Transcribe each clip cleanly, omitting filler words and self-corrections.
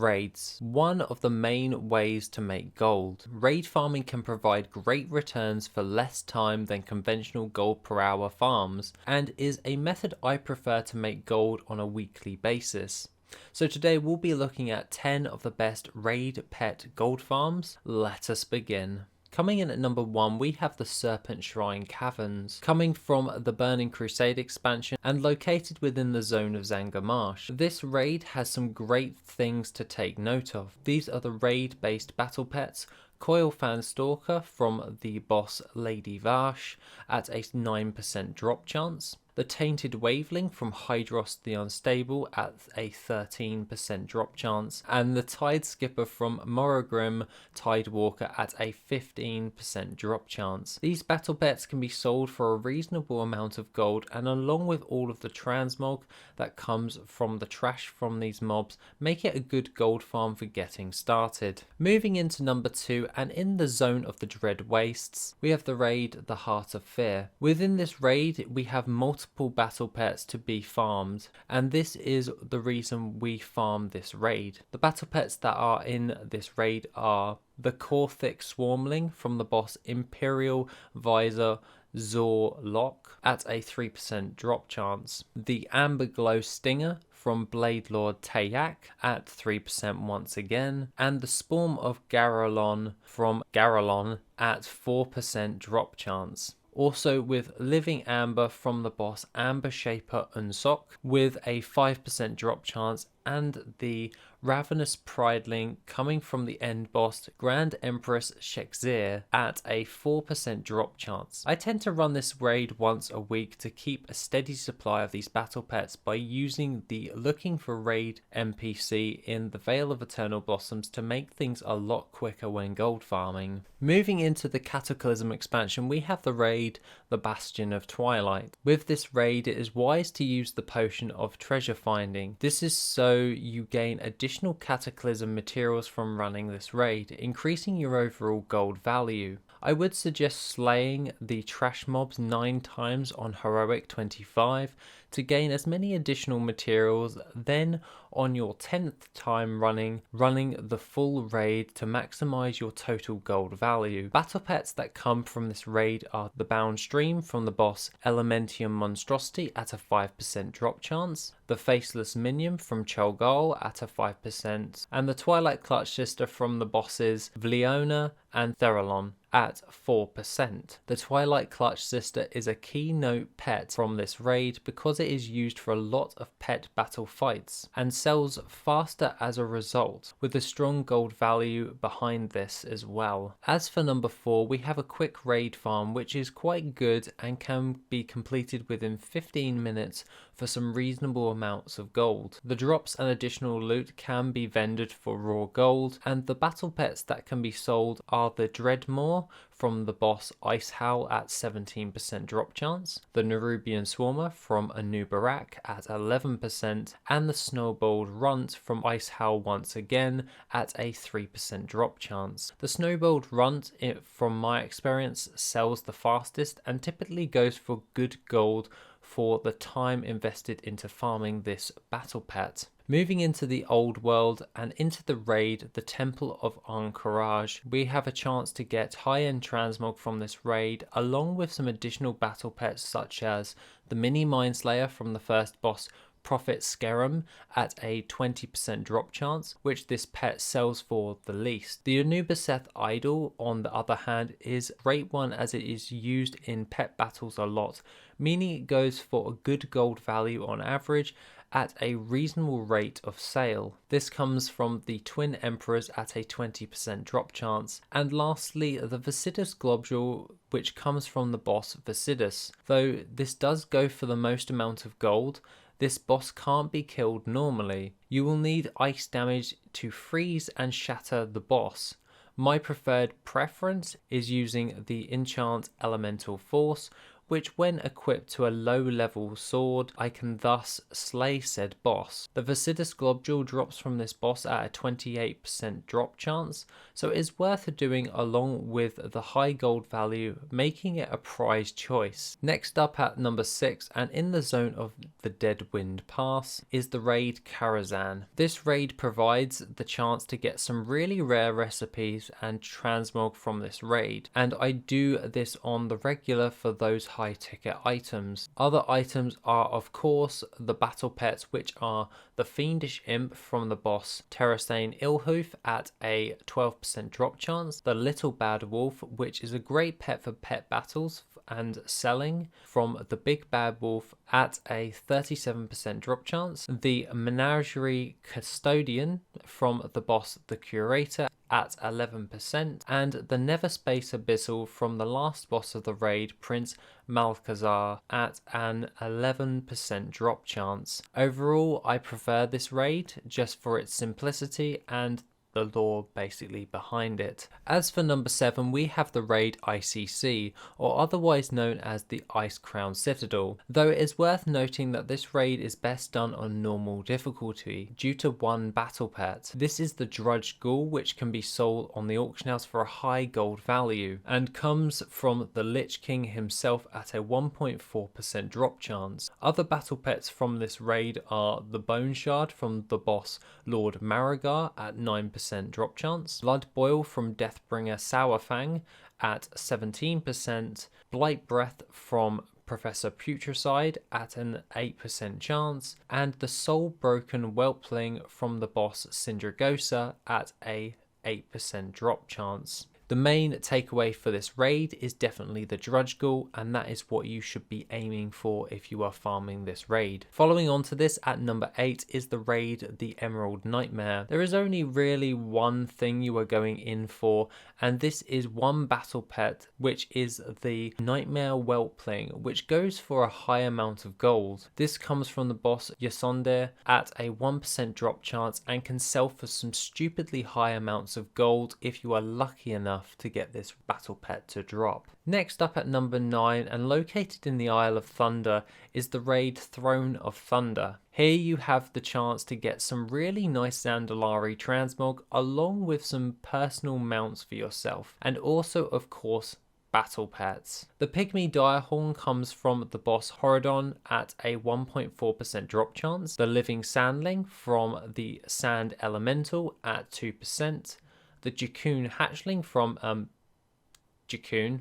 Raids. One of the main ways to make gold. Raid farming can provide great returns for less time than conventional gold per hour farms, and is a method I prefer to make gold on a weekly basis. So today we'll be looking at 10 of the best raid pet gold farms. Let us begin. Coming in at number 1, we have the Serpent Shrine Caverns, coming from the Burning Crusade expansion and located within the zone of Zangarmarsh. This raid has some great things to take note of. These are the raid based battle pets: Coilfan Stalker from the boss Lady Varsh at a 9% drop chance, the Tainted Waveling from Hydros the Unstable at a 13% drop chance, and the Tide Skipper from Morrogrim Tidewalker at a 15% drop chance. These battle pets can be sold for a reasonable amount of gold, and along with all of the transmog that comes from the trash from these mobs, make it a good gold farm for getting started. Moving into number 2, and in the zone of the Dread Wastes, we have the raid the Heart of Fear. Within this raid we have multiple battle pets to be farmed, and this is the reason we farm this raid. The battle pets that are in this raid are the Khorthik Swarmling from the boss Imperial Visor Zorlok at a 3% drop chance, the Amber Glow Stinger from Blade Lord Tayak at 3% once again, and the Swarm of Garalon from Garalon at 4% drop chance. Also with Living Amber from the boss Amber Shaper Unsok with a 5% drop chance, and the Ravenous Prideling coming from the end boss Grand Empress Shek'Zir at a 4% drop chance. I tend to run this raid once a week to keep a steady supply of these battle pets by using the Looking for Raid NPC in the Vale of Eternal Blossoms to make things a lot quicker when gold farming. Moving into the Cataclysm expansion, we have the raid the Bastion of Twilight. With this raid, it is wise to use the potion of treasure finding. This is so you gain additional Cataclysm materials from running this raid, increasing your overall gold value. I would suggest slaying the trash mobs 9 times on Heroic 25 to gain as many additional materials, then on your 10th time running the full raid to maximize your total gold value. Battle pets that come from this raid are the Bound Stream from the boss Elementium Monstrosity at a 5% drop chance, the Faceless Minion from Cholgol at a 5%, and the Twilight Clutch Sister from the bosses Vleona and Theralon at 4%. The Twilight Clutch Sister is a keynote pet from this raid because it is used for a lot of pet battle fights and sells faster as a result, with a strong gold value behind this as well. As for number 4, we have a quick raid farm which is quite good and can be completed within 15 minutes for some reasonable amounts of gold. The drops and additional loot can be vended for raw gold, and the battle pets that can be sold are the Dreadmaw from the boss Icehowl at 17% drop chance, the Nerubian Swarmer from Anubarak at 11%, and the Snowballed Runt from Icehowl once again at a 3% drop chance. The Snowballed Runt, from my experience, sells the fastest and typically goes for good gold for the time invested into farming this battle pet. Moving into the old world and into the raid, the Temple of Ahn'Qiraj, we have a chance to get high-end transmog from this raid, along with some additional battle pets such as the Mini Mindslayer from the first boss Prophet Skerum at a 20% drop chance, which this pet sells for the least. The Anubiseth Idol, on the other hand, is a great one as it is used in pet battles a lot, meaning it goes for a good gold value on average at a reasonable rate of sale. This comes from the Twin Emperors at a 20% drop chance. And lastly, the Viscidus Globule, which comes from the boss Viscidus. Though this does go for the most amount of gold, this boss can't be killed normally. You will need ice damage to freeze and shatter the boss. My preferred preference is using the Enchant Elemental Force, which when equipped to a low level sword, I can thus slay said boss. The Viscidus globule drops from this boss at a 28% drop chance, so it is worth doing along with the high gold value, making it a prize choice. Next up at number 6, and in the zone of the Deadwind Pass, is the raid Karazhan. This raid provides the chance to get some really rare recipes and transmog from this raid, and I do this on the regular for those high ticket items. Other items are of course the battle pets, which are the Fiendish Imp from the boss Terrasane Ilhoof at a 12% drop chance, the Little Bad Wolf, which is a great pet for pet battles and selling from the Big Bad Wolf at a 37% drop chance, the Menagerie Custodian from the boss the Curator at 11%, and the Neverspace Abyssal from the last boss of the raid, Prince Malchezaar, at an 11% drop chance. Overall, I prefer this raid just for its simplicity and the lore basically behind it. As for number 7, we have the raid ICC, or otherwise known as the Ice Crown Citadel, though it is worth noting that this raid is best done on normal difficulty due to one battle pet. This is the Drudge Ghoul, which can be sold on the auction house for a high gold value and comes from the Lich King himself at a 1.4% drop chance. Other battle pets from this raid are the Bone Shard from the boss Lord Marigar at 9% drop chance, Blood Boil from Deathbringer Sourfang at 17%, Blight Breath from Professor Putricide at an 8% chance, and the Soul Broken Whelpling from the boss Sindragosa at a 8% drop chance. The main takeaway for this raid is definitely the Drudge Ghoul, and that is what you should be aiming for if you are farming this raid. Following on to this at number 8 is the raid the Emerald Nightmare. There is only really one thing you are going in for, and this is one battle pet, which is the Nightmare Whelpling, which goes for a high amount of gold. This comes from the boss Ysonde at a 1% drop chance and can sell for some stupidly high amounts of gold if you are lucky enough to get this battle pet to drop. Next up at number 9, and located in the Isle of Thunder, is the raid Throne of Thunder. Here you have the chance to get some really nice Zandalari transmog along with some personal mounts for yourself, and also of course battle pets. The Pygmy Direhorn comes from the boss Horadon at a 1.4% drop chance, the Living Sandling from the Sand Elemental at 2%, the 𝐂𝐿 Hatchling from 𝐂𝐿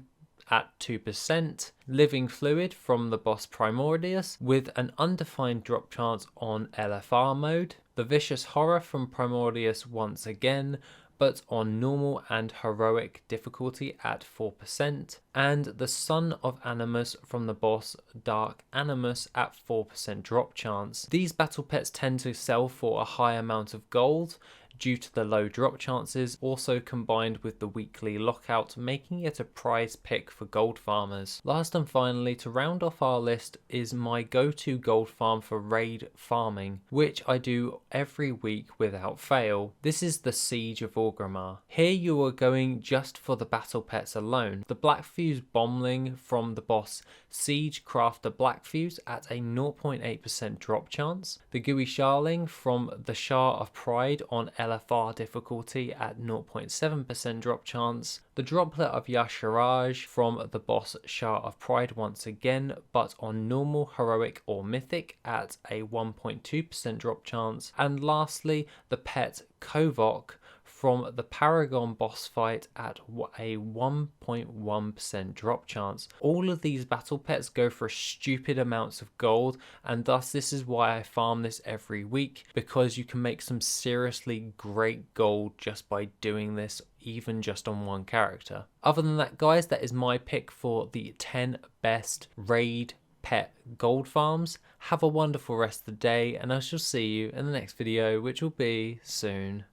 at 2%, Living Fluid from the boss Primordius with an undefined drop chance on LFR mode, the Vicious Horror from Primordius once again, but on normal and heroic difficulty at 4%, and the Son of Animus from the boss Dark Animus at 4% drop chance. These battle pets tend to sell for a high amount of gold due to the low drop chances, also combined with the weekly lockout, making it a prize pick for gold farmers. Last and finally, to round off our list, is my go-to gold farm for raid farming, which I do every week without fail. This is the Siege of Orgrimmar. Here you are going just for the battle pets alone. The Blackfuse Bombling from the boss Siege Crafter Blackfuse at a 0.8% drop chance, the Gooey Sharling from the Shar of Pride on LFR difficulty at 0.7% drop chance, the Droplet of Yasharaj from the boss Shar of Pride once again, but on normal, heroic or mythic at a 1.2% drop chance, and lastly the pet Kovok from the Paragon boss fight at a 1.1% drop chance. All of these battle pets go for stupid amounts of gold, and thus this is why I farm this every week, because you can make some seriously great gold just by doing this, even just on one character. Other than that, guys, that is my pick for the 10 best raid pet gold farms. Have a wonderful rest of the day, and I shall see you in the next video, which will be soon.